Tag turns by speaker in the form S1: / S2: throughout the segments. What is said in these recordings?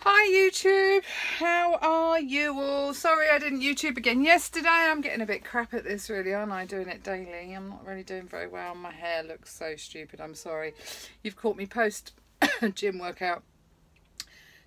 S1: Hi YouTube, how are you all? Sorry I didn't YouTube again yesterday. I'm getting a bit crap at this really, aren't I? Doing it daily. I'm not really doing very well. My hair looks so stupid. I'm sorry. You've caught me post gym workout.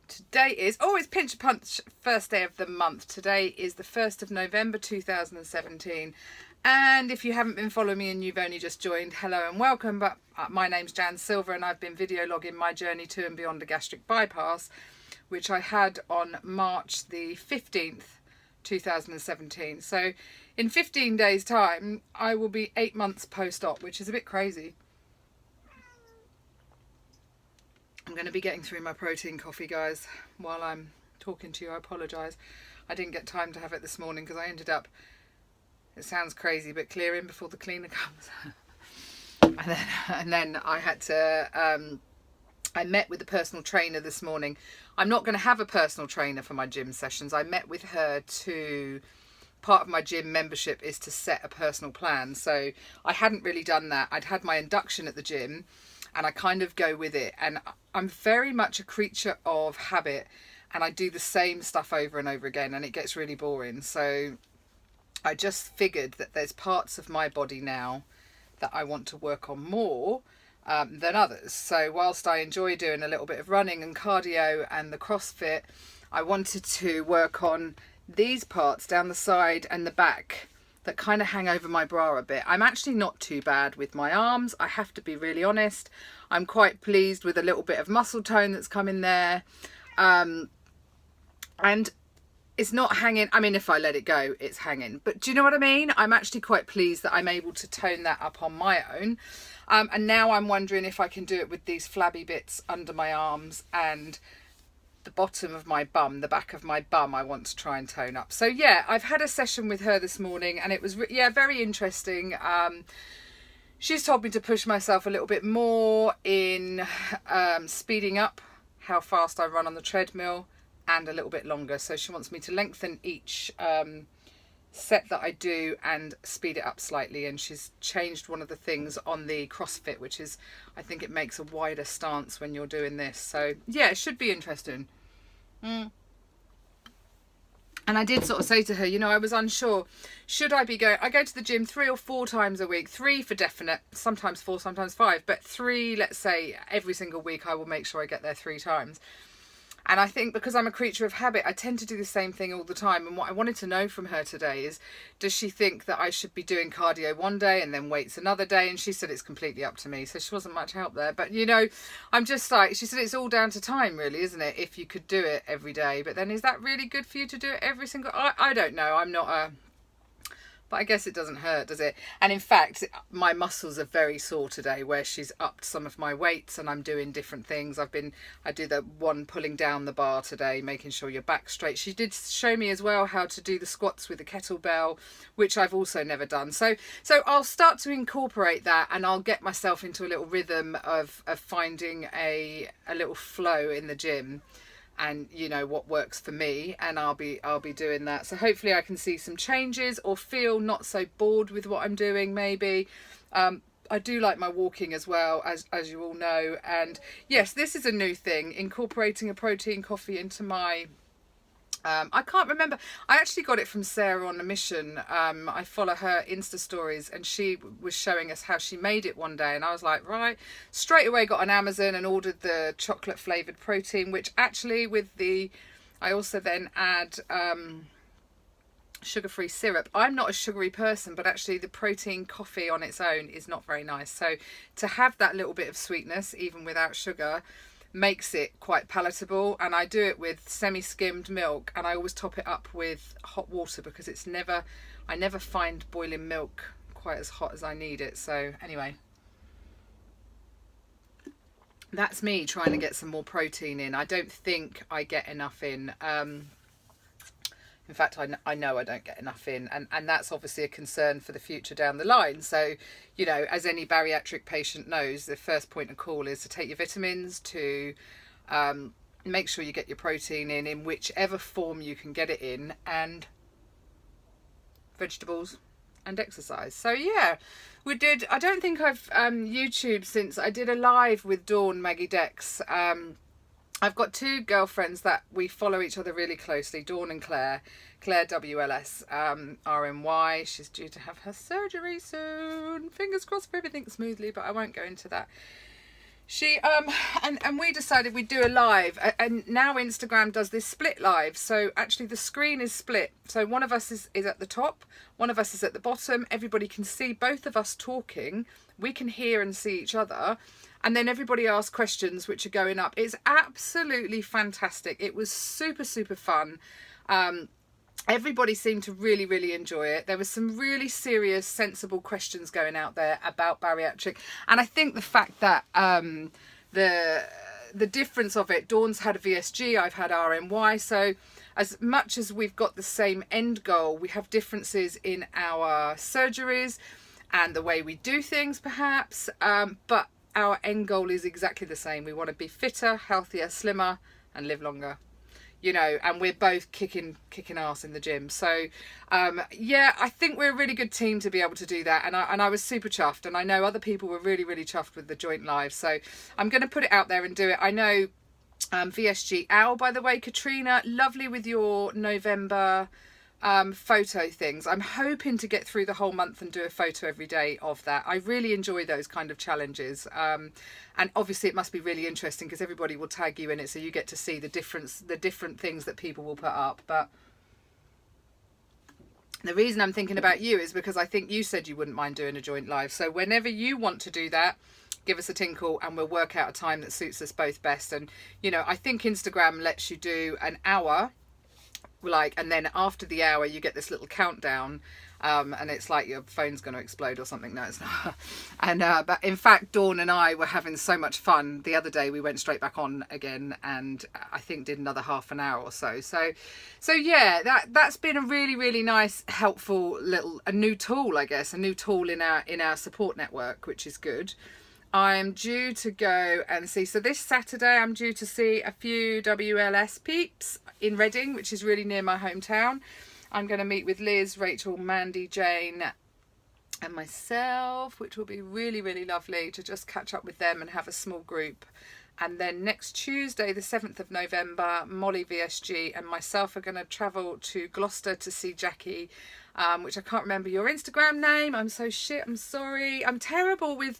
S1: Today is, it's Pinch a Punch first day of the month. Today is the 1st of November 2017. And if you haven't been following me and you've only just joined, hello and welcome. But my name's Jan Silver and I've been video logging my journey to and beyond a gastric bypass, which I had on March the 15th, 2017. So in 15 days time, I will be 8 months post-op, which is a bit crazy. I'm going to be getting through my protein coffee, guys, while I'm talking to you. I apologise. I didn't get time to have it this morning because I ended up, it sounds crazy, but clearing before the cleaner comes. and then I had to, I met with the personal trainer this morning. I'm not going to have a personal trainer for my gym sessions. I met with her to, part of my gym membership is to set a personal plan. So I hadn't really done that. I'd had my induction at the gym and I kind of go with it. And I'm very much a creature of habit and I do the same stuff over and over again and it gets really boring. So I just figured that there's parts of my body now that I want to work on more than others. So whilst I enjoy doing a little bit of running and cardio and the CrossFit, I wanted to work on these parts down the side and the back that kind of hang over my bra a bit. I'm actually not too bad with my arms, I have to be really honest. I'm quite pleased with a little bit of muscle tone that's come in there. And it's not hanging. I mean, if I let it go, it's hanging. But do you know what I mean? I'm actually quite pleased that I'm able to tone that up on my own. And now I'm wondering if I can do it with these flabby bits under my arms and the bottom of my bum, the back of my bum, I want to try and tone up. So yeah, I've had a session with her this morning and it was, very interesting. She's told me to push myself a little bit more in speeding up how fast I run on the treadmill and a little bit longer. So she wants me to lengthen each set that I do and speed it up slightly. And she's changed one of the things on the CrossFit, which is, I think it makes a wider stance when you're doing this. So yeah, it should be interesting. And I did sort of say to her, you know, I was unsure, should I be going, I go to the gym 3 or 4 times a week, 3 for definite, sometimes 4, sometimes 5, but 3, let's say every single week, I will make sure I get there 3 times. And I think because I'm a creature of habit, I tend to do the same thing all the time. And what I wanted to know from her today is, does she think that I should be doing cardio one day and then weights another day? And she said it's completely up to me. So she wasn't much help there. But, you know, I'm just like, she said it's all down to time, really, isn't it? If you could do it every day. But then is that really good for you to do it every single... I don't know. I'm not a... But I guess it doesn't hurt, does it? And in fact, my muscles are very sore today where she's upped some of my weights and I'm doing different things. I do the one pulling down the bar today, making sure your back's straight. She did show me as well how to do the squats with the kettlebell, which I've also never done. So I'll start to incorporate that and I'll get myself into a little rhythm of finding a little flow in the gym. And you know what works for me, and I'll be doing that. So hopefully I can see some changes or feel not so bored with what I'm doing. Maybe I do like my walking as well, as you all know. And yes, this is a new thing, incorporating a protein coffee into my I can't remember. I actually got it from Sarah on a Mission. I follow her Insta stories and she was showing us how she made it one day. And I was like, right, straight away got on Amazon and ordered the chocolate flavoured protein, which actually I also then add sugar-free syrup. I'm not a sugary person, but actually the protein coffee on its own is not very nice. So to have that little bit of sweetness, even without sugar, makes it quite palatable. And I do it with semi-skimmed milk and I always top it up with hot water because I never find boiling milk quite as hot as I need it. So anyway, that's me trying to get some more protein in. I don't think I get enough in. In fact, I know I don't get enough in, and that's obviously a concern for the future down the line. So, you know, as any bariatric patient knows, the first point of call is to take your vitamins, to make sure you get your protein in whichever form you can get it in, and vegetables and exercise. So yeah, we did. I don't think I've YouTube since I did a live with Dawn Maggie Dex I've got two girlfriends that we follow each other really closely, Dawn and Claire. Claire WLS RMY. She's due to have her surgery soon. Fingers crossed for everything smoothly, but I won't go into that. She and we decided we'd do a live, and now Instagram does this split live, so actually the screen is split, so one of us is at the top, one of us is at the bottom. Everybody can see both of us talking, we can hear and see each other, and then everybody asks questions which are going up. It's absolutely fantastic. It was super fun. Everybody seemed to really enjoy it. There was some really serious, sensible questions going out there about bariatric. And I think the fact that the difference of it, Dawn's had a VSG, I've had RMY. So as much as we've got the same end goal, we have differences in our surgeries and the way we do things perhaps. But our end goal is exactly the same. We want to be fitter, healthier, slimmer and live longer. You know, and we're both kicking ass in the gym. So, yeah, I think we're a really good team to be able to do that. And I was super chuffed. And I know other people were really chuffed with the joint live. So I'm going to put it out there and do it. I know VSG Owl, by the way, Katrina, lovely with your November photo things. I'm hoping to get through the whole month and do a photo every day of that. I really enjoy those kind of challenges. And obviously it must be really interesting because everybody will tag you in it, so you get to see the different things that people will put up. But the reason I'm thinking about you is because I think you said you wouldn't mind doing a joint live. So whenever you want to do that, give us a tinkle and we'll work out a time that suits us both best. And, you know, I think Instagram lets you do an hour, like, and then after the hour you get this little countdown, and it's like your phone's going to explode or something. No, it's not. And but in fact, Dawn and I were having so much fun the other day. We went straight back on again, and I think did another half an hour or so. So yeah, that's been a really nice, helpful a new tool, I guess, a new tool in our support network, which is good. I'm due to go and see, so this Saturday I'm due to see a few WLS peeps in Reading, which is really near my hometown. I'm going to meet with Liz, Rachel, Mandy, Jane and myself, which will be really lovely to just catch up with them and have a small group. And then next Tuesday, the 7th of November, Molly VSG and myself are going to travel to Gloucester to see Jackie, which I can't remember your Instagram name. I'm so shit. I'm sorry. I'm terrible with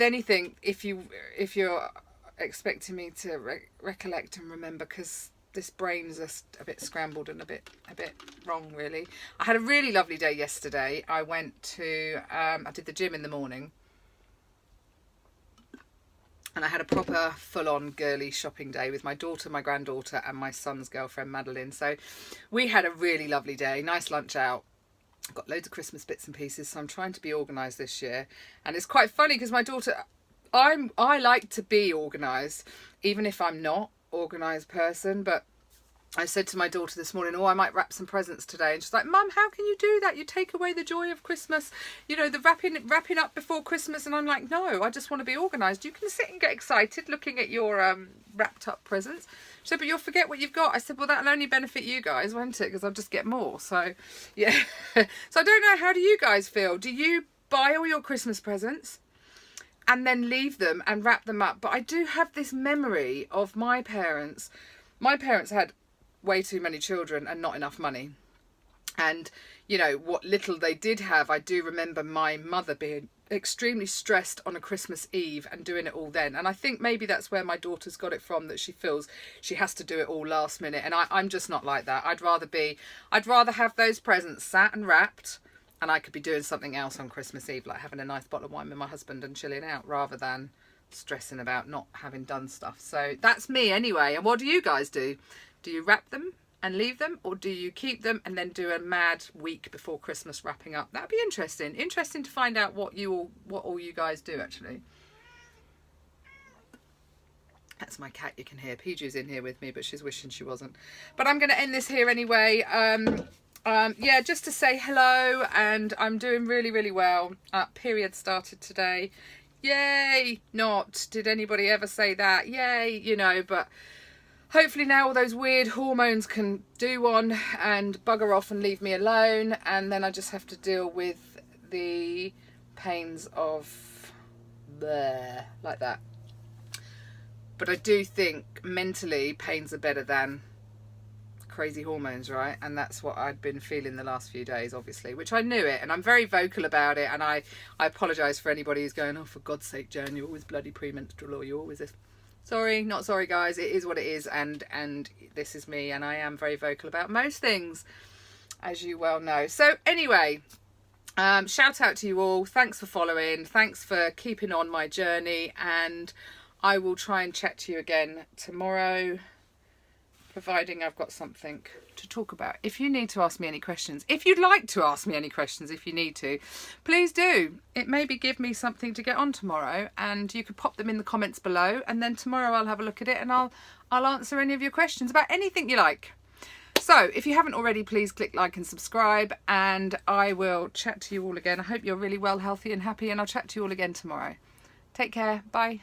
S1: anything if you're expecting me to recollect and remember, because this brain's just a bit scrambled and a bit wrong, really. I had a really lovely day yesterday. I went to I did the gym in the morning, and I had a proper full-on girly shopping day with my daughter, my granddaughter and my son's girlfriend Madeline. So we had a really lovely day, nice lunch out. I've got loads of Christmas bits and pieces, so I'm trying to be organised this year. And it's quite funny because my daughter, I like to be organised, even if I'm not organised person. But I said to my daughter this morning, I might wrap some presents today. And she's like, Mum, how can you do that? You take away the joy of Christmas, you know, the wrapping up before Christmas. And I'm like, no, I just want to be organised. You can sit and get excited looking at your wrapped up presents. She said, but you'll forget what you've got. I said, well, that'll only benefit you guys, won't it? Because I'll just get more. So, yeah. So I don't know, how do you guys feel? Do you buy all your Christmas presents and then leave them and wrap them up? But I do have this memory of my parents. My parents had way too many children and not enough money. And, you know, what little they did have, I do remember my mother being extremely stressed on a Christmas Eve and doing it all then. And I think maybe that's where my daughter's got it from, that she feels she has to do it all last minute. And I'm just not like that. I'd rather have those presents sat and wrapped, and I could be doing something else on Christmas Eve, like having a nice bottle of wine with my husband and chilling out, rather than stressing about not having done stuff. So that's me anyway. And what do you guys do? Do you wrap them and leave them, or do you keep them and then do a mad week before Christmas wrapping up? That'd be interesting to find out what all you guys do, actually. That's my cat, you can hear. Piju's in here with me, but she's wishing she wasn't. But I'm going to end this here anyway. Yeah, just to say hello, and I'm doing really well. Period started today. Yay! Not did anybody ever say that? Yay, you know, but hopefully now all those weird hormones can do on and bugger off and leave me alone, and then I just have to deal with the pains of bleh, like that. But I do think mentally pains are better than crazy hormones, right? And that's what I'd been feeling the last few days, obviously, which I knew it, and I'm very vocal about it. And I apologise for anybody who's going, oh, for God's sake, Jan, you're always bloody premenstrual, or you're always this. Sorry, not sorry, guys. It is what it is, and this is me, and I am very vocal about most things, as you well know. So anyway, shout out to you all. Thanks for following. Thanks for keeping on my journey, and I will try and chat to you again tomorrow, providing I've got something to talk about. If you need to ask me any questions, if you'd like to ask me any questions, if you need to, please do. It maybe give me something to get on tomorrow, and you could pop them in the comments below, and then tomorrow I'll have a look at it and I'll answer any of your questions about anything you like. So if you haven't already, please click like and subscribe, and I will chat to you all again. I hope you're really well, healthy and happy, and I'll chat to you all again tomorrow. Take care. Bye.